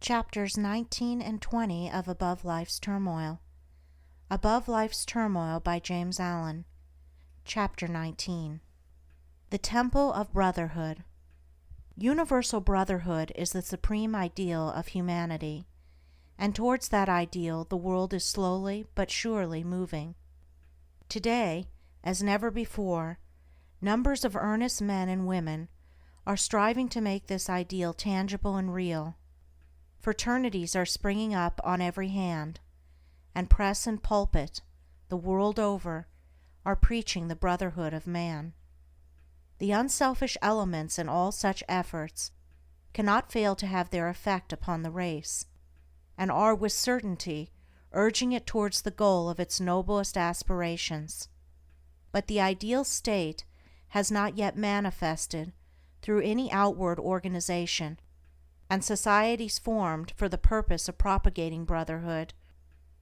Chapters 19 and 20 of Above Life's Turmoil. Above Life's Turmoil by James Allen. Chapter 19. The Temple of Brotherhood. Universal brotherhood is the supreme ideal of humanity, and towards that ideal the world is slowly but surely moving. Today, as never before, numbers of earnest men and women are striving to make this ideal tangible and real. Fraternities are springing up on every hand, and press and pulpit, the world over, are preaching the brotherhood of man. The unselfish elements in all such efforts cannot fail to have their effect upon the race, and are with certainty urging it towards the goal of its noblest aspirations. But the ideal state has not yet manifested through any outward organization, and societies formed for the purpose of propagating brotherhood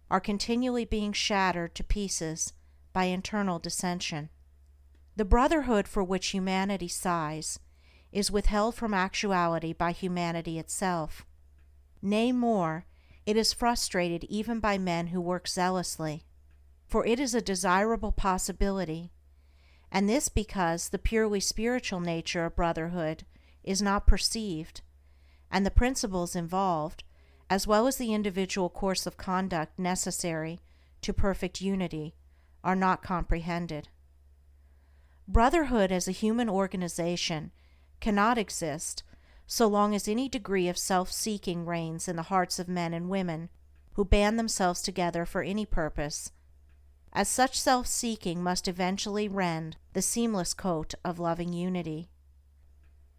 are continually being shattered to pieces by internal dissension. The brotherhood for which humanity sighs is withheld from actuality by humanity itself. Nay more, it is frustrated even by men who work zealously, for it is a desirable possibility, and this because the purely spiritual nature of brotherhood is not perceived, and the principles involved, as well as the individual course of conduct necessary to perfect unity, are not comprehended. Brotherhood as a human organization cannot exist so long as any degree of self-seeking reigns in the hearts of men and women who band themselves together for any purpose, as such self-seeking must eventually rend the seamless coat of loving unity.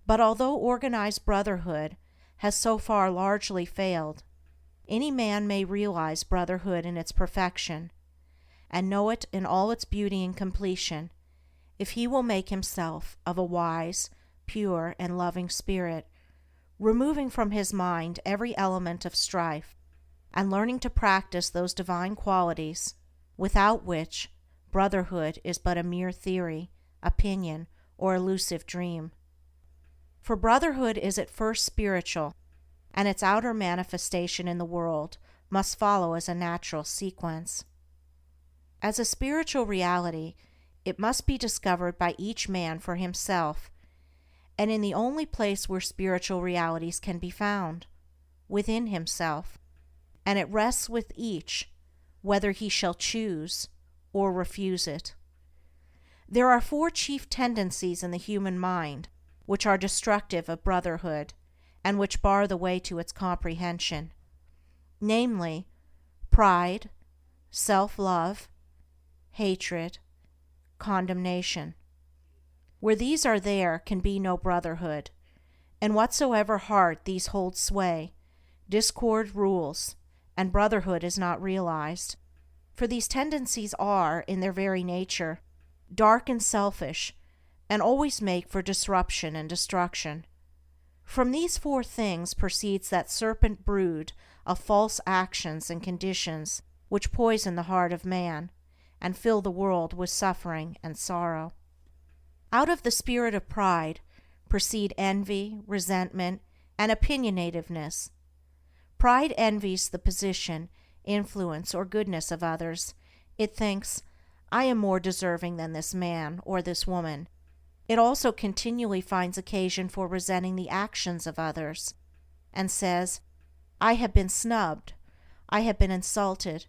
But although organized brotherhood has so far largely failed, any man may realize brotherhood in its perfection, and know it in all its beauty and completion, if he will make himself of a wise, pure, and loving spirit, removing from his mind every element of strife, and learning to practice those divine qualities without which brotherhood is but a mere theory, opinion, or elusive dream. For brotherhood is at first spiritual, and its outer manifestation in the world must follow as a natural sequence. As a spiritual reality, it must be discovered by each man for himself, and in the only place where spiritual realities can be found, within himself, and it rests with each whether he shall choose or refuse it. There are four chief tendencies in the human mind which are destructive of brotherhood, and which bar the way to its comprehension, namely, pride, self-love, hatred, condemnation. Where these are there can be no brotherhood. In whatsoever heart these hold sway, discord rules, and brotherhood is not realized. For these tendencies are, in their very nature, dark and selfish, and always make for disruption and destruction. From these four things proceeds that serpent brood of false actions and conditions which poison the heart of man, and fill the world with suffering and sorrow. Out of the spirit of pride proceed envy, resentment, and opinionativeness. Pride envies the position, influence, or goodness of others. It thinks, I am more deserving than this man or this woman. It also continually finds occasion for resenting the actions of others, and says, I have been snubbed, I have been insulted,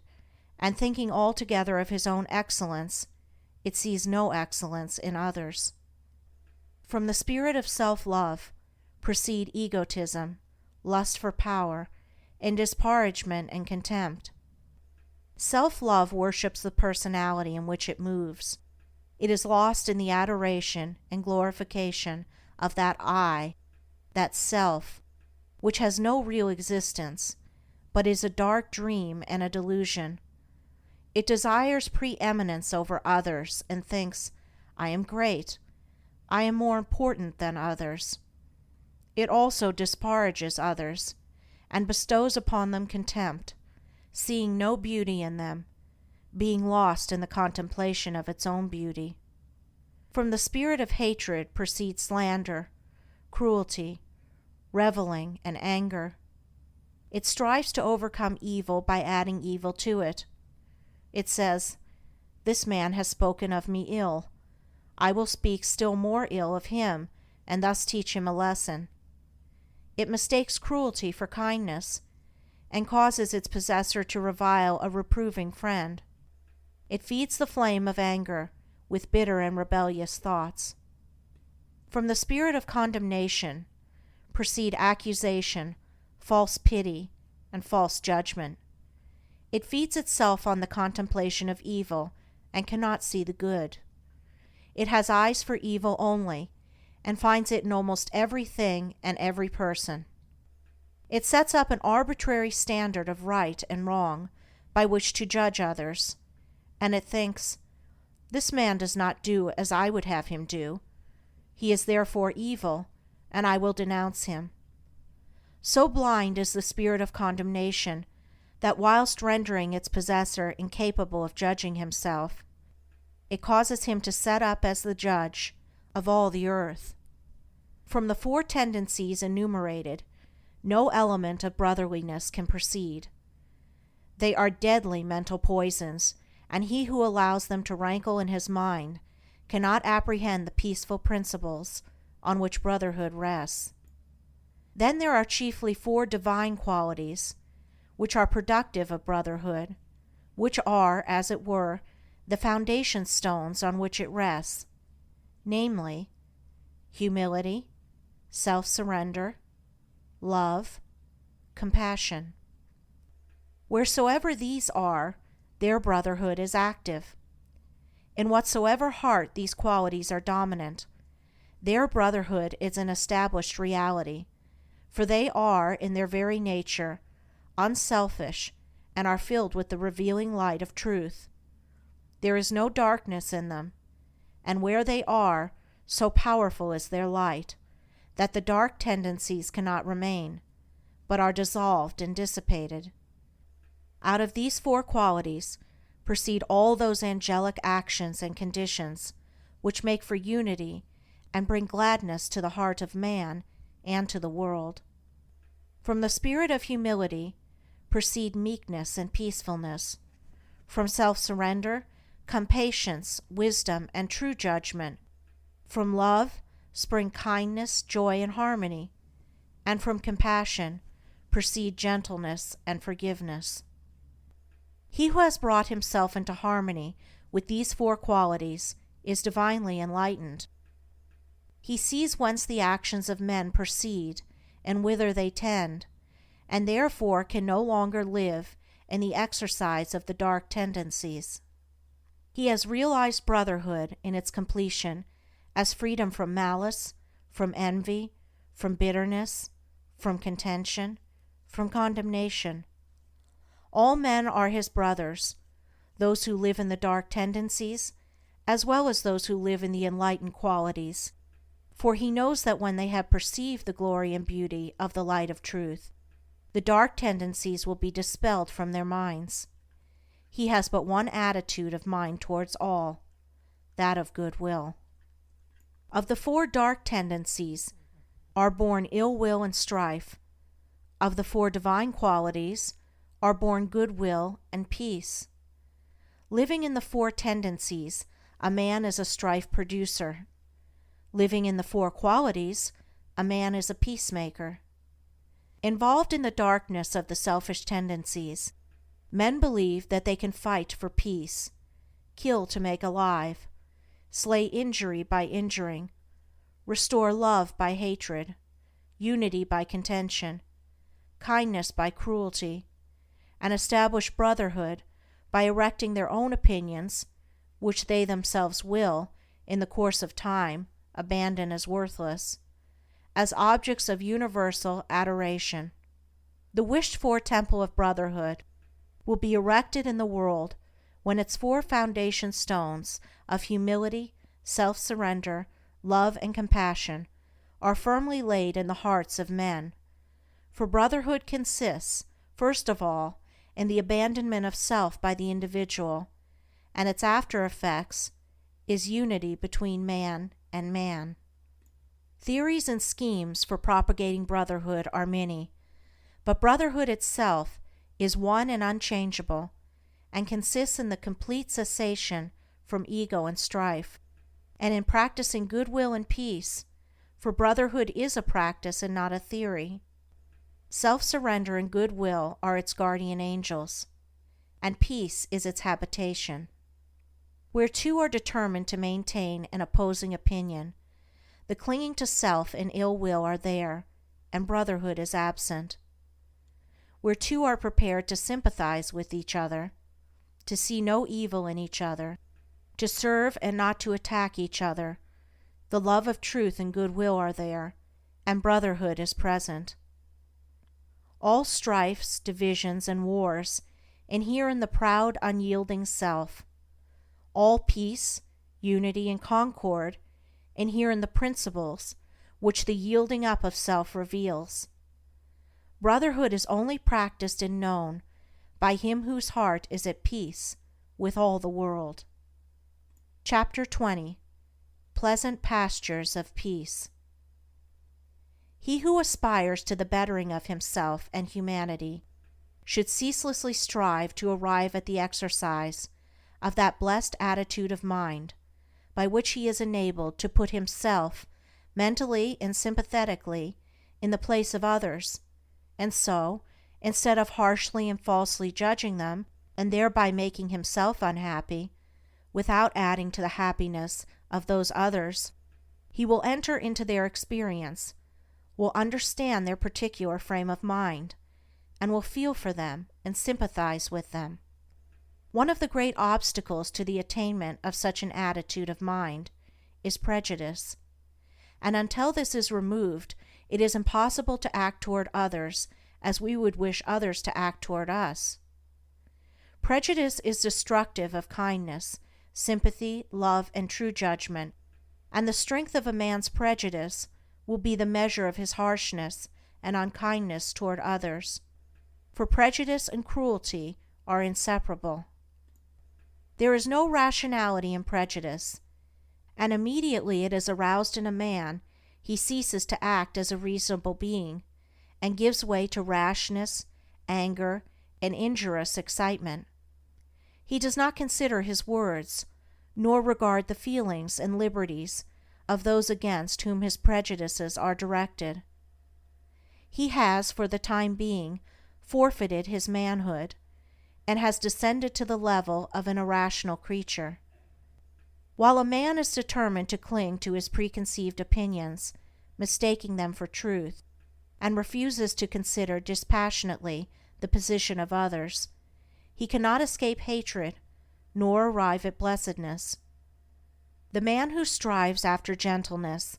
and thinking altogether of his own excellence, it sees no excellence in others. From the spirit of self-love proceed egotism, lust for power, and disparagement and contempt. Self-love worships the personality in which it moves. It is lost in the adoration and glorification of that I, that self, which has no real existence, but is a dark dream and a delusion. It desires preeminence over others and thinks, I am great, I am more important than others. It also disparages others, and bestows upon them contempt, seeing no beauty in them, being lost in the contemplation of its own beauty. From the spirit of hatred proceed slander, cruelty, reveling, and anger. It strives to overcome evil by adding evil to it. It says, "This man has spoken of me ill. I will speak still more ill of him, and thus teach him a lesson." It mistakes cruelty for kindness, and causes its possessor to revile a reproving friend. It feeds the flame of anger with bitter and rebellious thoughts. From the spirit of condemnation proceed accusation, false pity, and false judgment. It feeds itself on the contemplation of evil and cannot see the good. It has eyes for evil only, and finds it in almost everything and every person. It sets up an arbitrary standard of right and wrong by which to judge others, and it thinks, "This man does not do as I would have him do. He is therefore evil, and I will denounce him." So blind is the spirit of condemnation that whilst rendering its possessor incapable of judging himself, it causes him to set up as the judge of all the earth. From the four tendencies enumerated, no element of brotherliness can proceed. They are deadly mental poisons, and he who allows them to rankle in his mind cannot apprehend the peaceful principles on which brotherhood rests. Then there are chiefly four divine qualities, which are productive of brotherhood, which are, as it were, the foundation stones on which it rests, namely, humility, self-surrender, love, compassion. Wheresoever these are, there brotherhood is active. In whatsoever heart these qualities are dominant, there brotherhood is an established reality, for they are, in their very nature, unselfish and are filled with the revealing light of truth. There is no darkness in them, and where they are, so powerful is their light, that the dark tendencies cannot remain, but are dissolved and dissipated. Out of these four qualities proceed all those angelic actions and conditions which make for unity and bring gladness to the heart of man and to the world. From the spirit of humility proceed meekness and peacefulness. From self-surrender come patience, wisdom, and true judgment. From love spring kindness, joy, and harmony, and from compassion proceed gentleness and forgiveness. He who has brought himself into harmony with these four qualities is divinely enlightened. He sees whence the actions of men proceed and whither they tend, and therefore can no longer live in the exercise of the dark tendencies. He has realized brotherhood in its completion as freedom from malice, from envy, from bitterness, from contention, from condemnation. All men are his brothers, those who live in the dark tendencies, as well as those who live in the enlightened qualities, for he knows that when they have perceived the glory and beauty of the light of truth, the dark tendencies will be dispelled from their minds. He has but one attitude of mind towards all, that of goodwill. Of the four dark tendencies are born ill will and strife. Of the four divine qualities are born goodwill and peace. Living in the four tendencies, a man is a strife producer. Living in the four qualities, a man is a peacemaker. Involved in the darkness of the selfish tendencies, men believe that they can fight for peace, kill to make alive, slay injury by injuring, restore love by hatred, unity by contention, kindness by cruelty, and establish brotherhood by erecting their own opinions, which they themselves will, in the course of time, abandon as worthless, as objects of universal adoration. The wished-for temple of brotherhood will be erected in the world when its four foundation stones of humility, self-surrender, love, and compassion are firmly laid in the hearts of men. For brotherhood consists, first of all, in the abandonment of self by the individual, and its after effects is unity between man and man. Theories and schemes for propagating brotherhood are many, But brotherhood itself is one and unchangeable, and consists in the complete cessation from ego and strife, and in practicing goodwill and peace, for brotherhood is a practice and not a theory. Self-surrender and goodwill are its guardian angels, and peace is its habitation. Where two are determined to maintain an opposing opinion, the clinging to self and ill will are there, and brotherhood is absent. Where two are prepared to sympathize with each other, to see no evil in each other, to serve and not to attack each other, the love of truth and goodwill are there, and brotherhood is present. All strifes, divisions, and wars inhere in the proud, unyielding self. All peace, unity, and concord inhere in the principles which the yielding up of self reveals. Brotherhood is only practiced and known by him whose heart is at peace with all the world. Chapter 20. Pleasant Pastures of Peace. He who aspires to the bettering of himself and humanity should ceaselessly strive to arrive at the exercise of that blessed attitude of mind by which he is enabled to put himself mentally and sympathetically in the place of others, and so, instead of harshly and falsely judging them and thereby making himself unhappy, without adding to the happiness of those others, he will enter into their experience, will understand their particular frame of mind, and will feel for them and sympathize with them. One of the great obstacles to the attainment of such an attitude of mind is prejudice, and until this is removed it is impossible to act toward others as we would wish others to act toward us. Prejudice is destructive of kindness, sympathy, love, and true judgment, and the strength of a man's prejudice will be the measure of his harshness and unkindness toward others, for prejudice and cruelty are inseparable. There is no rationality in prejudice, and immediately it is aroused in a man he ceases to act as a reasonable being, and gives way to rashness, anger, and injurious excitement. He does not consider his words, nor regard the feelings and liberties of those against whom his prejudices are directed. He has, for the time being, forfeited his manhood, and has descended to the level of an irrational creature. While a man is determined to cling to his preconceived opinions, mistaking them for truth, and refuses to consider dispassionately the position of others, he cannot escape hatred, nor arrive at blessedness. The man who strives after gentleness,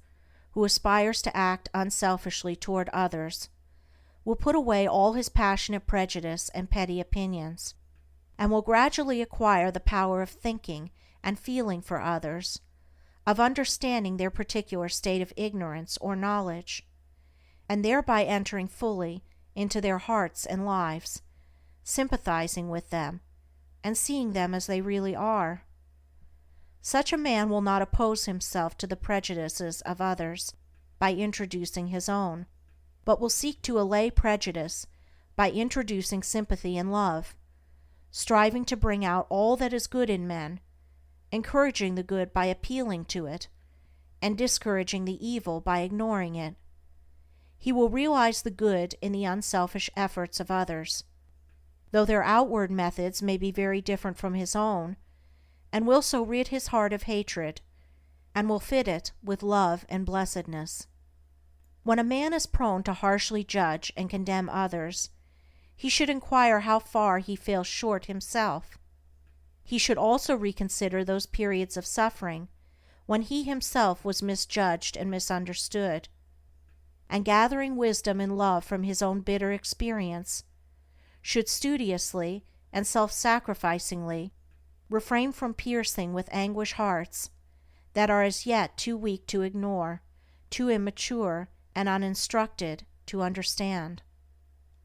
who aspires to act unselfishly toward others, will put away all his passionate prejudice and petty opinions, and will gradually acquire the power of thinking and feeling for others, of understanding their particular state of ignorance or knowledge, and thereby entering fully into their hearts and lives, sympathizing with them, and seeing them as they really are. Such a man will not oppose himself to the prejudices of others by introducing his own, but will seek to allay prejudice by introducing sympathy and love, striving to bring out all that is good in men, encouraging the good by appealing to it, and discouraging the evil by ignoring it. He will realize the good in the unselfish efforts of others, though their outward methods may be very different from his own, and will so rid his heart of hatred, and will fit it with love and blessedness. When a man is prone to harshly judge and condemn others, he should inquire how far he fails short himself. He should also reconsider those periods of suffering when he himself was misjudged and misunderstood, and gathering wisdom and love from his own bitter experience, should studiously and self-sacrificingly refrain from piercing with anguish hearts that are as yet too weak to ignore, too immature and uninstructed to understand.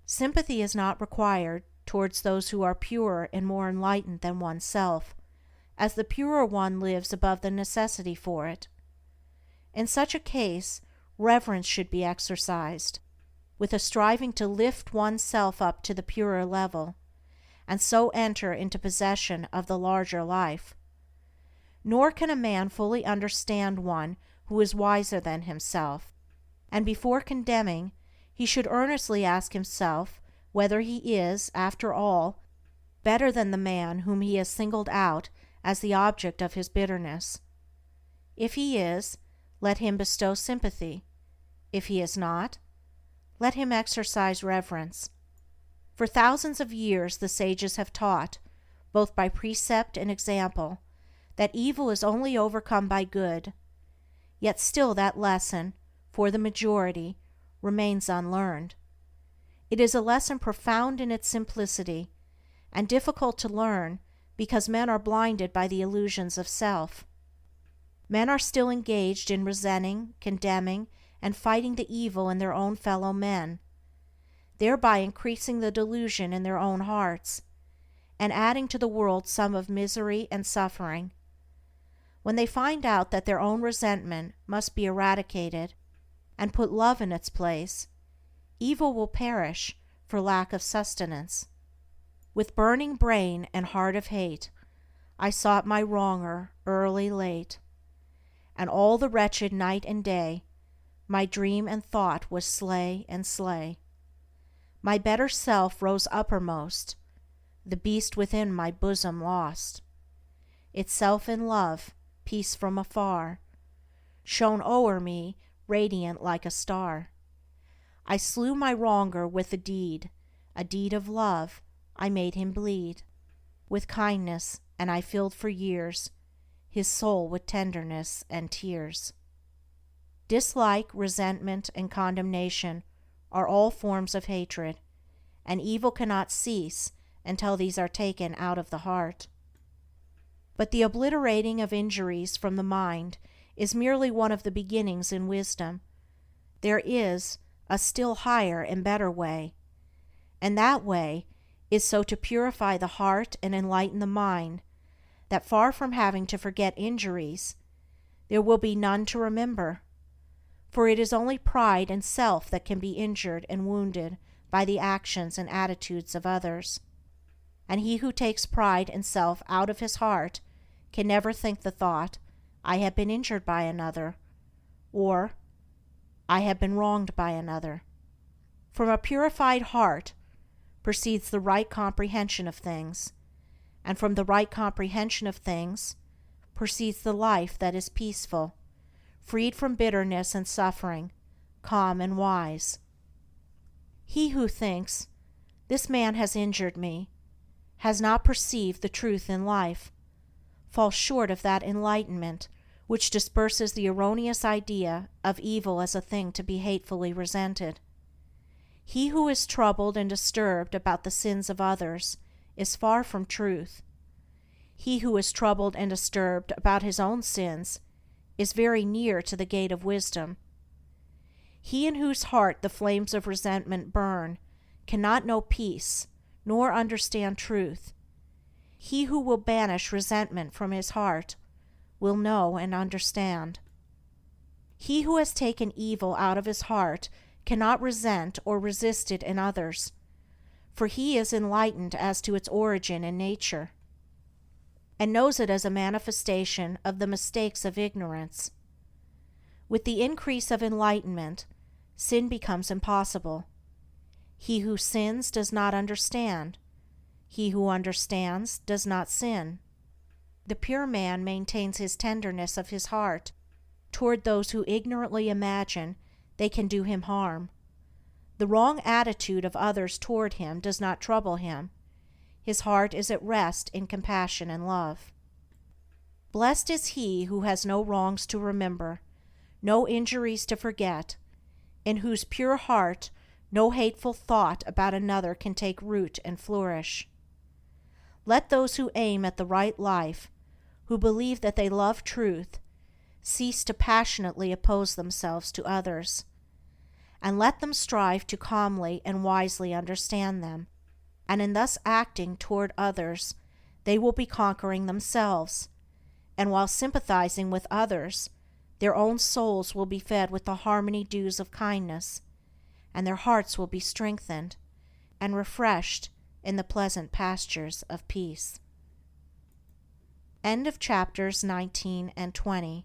Sympathy is not required towards those who are purer and more enlightened than oneself, as the purer one lives above the necessity for it. In such a case, reverence should be exercised, with a striving to lift one's self up to the purer level, and so enter into possession of the larger life. Nor can a man fully understand one who is wiser than himself, and before condemning he should earnestly ask himself whether he is, after all, better than the man whom he has singled out as the object of his bitterness. If he is, let him bestow sympathy; if he is not, let him exercise reverence. For thousands of years the sages have taught, both by precept and example, that evil is only overcome by good, yet still that lesson, for the majority, remains unlearned. It is a lesson profound in its simplicity, and difficult to learn because men are blinded by the illusions of self. Men are still engaged in resenting, condemning, and fighting the evil in their own fellow men, thereby increasing the delusion in their own hearts, and adding to the world sum of misery and suffering. When they find out that their own resentment must be eradicated, and put love in its place, evil will perish for lack of sustenance. With burning brain and heart of hate, I sought my wronger early, late, and all the wretched night and day, my dream and thought was slay and slay. My better self rose uppermost, the beast within my bosom lost. Itself in love, peace from afar, shone o'er me radiant like a star. I slew my wronger with a deed of love, I made him bleed with kindness, and I filled for years his soul with tenderness and tears. Dislike, resentment, and condemnation are all forms of hatred, and evil cannot cease until these are taken out of the heart. But the obliterating of injuries from the mind is merely one of the beginnings in wisdom. There is a still higher and better way, and that way is so to purify the heart and enlighten the mind that, far from having to forget injuries, there will be none to remember, for it is only pride and self that can be injured and wounded by the actions and attitudes of others, and he who takes pride and self out of his heart can never think the thought, I have been injured by another, or I have been wronged by another. From a purified heart proceeds the right comprehension of things, and from the right comprehension of things proceeds the life that is peaceful, freed from bitterness and suffering, calm and wise. He who thinks, this man has injured me, has not perceived the truth in life, falls short of that enlightenment which disperses the erroneous idea of evil as a thing to be hatefully resented. He who is troubled and disturbed about the sins of others is far from truth. He who is troubled and disturbed about his own sins is very near to the gate of wisdom. He in whose heart the flames of resentment burn cannot know peace nor understand truth. He who will banish resentment from his heart will know and understand. He who has taken evil out of his heart cannot resent or resist it in others, for he is enlightened as to its origin and nature, and knows it as a manifestation of the mistakes of ignorance. With the increase of enlightenment, sin becomes impossible. He who sins does not understand. He who understands does not sin. The pure man maintains his tenderness of his heart toward those who ignorantly imagine they can do him harm. The wrong attitude of others toward him does not trouble him. His heart is at rest in compassion and love. Blessed is he who has no wrongs to remember, no injuries to forget, in whose pure heart no hateful thought about another can take root and flourish. Let those who aim at the right life, who believe that they love truth, cease to passionately oppose themselves to others, and let them strive to calmly and wisely understand them, and in thus acting toward others they will be conquering themselves, and while sympathizing with others, their own souls will be fed with the harmony dews of kindness, and their hearts will be strengthened and refreshed in the pleasant pastures of peace. End of chapters 19 and 20.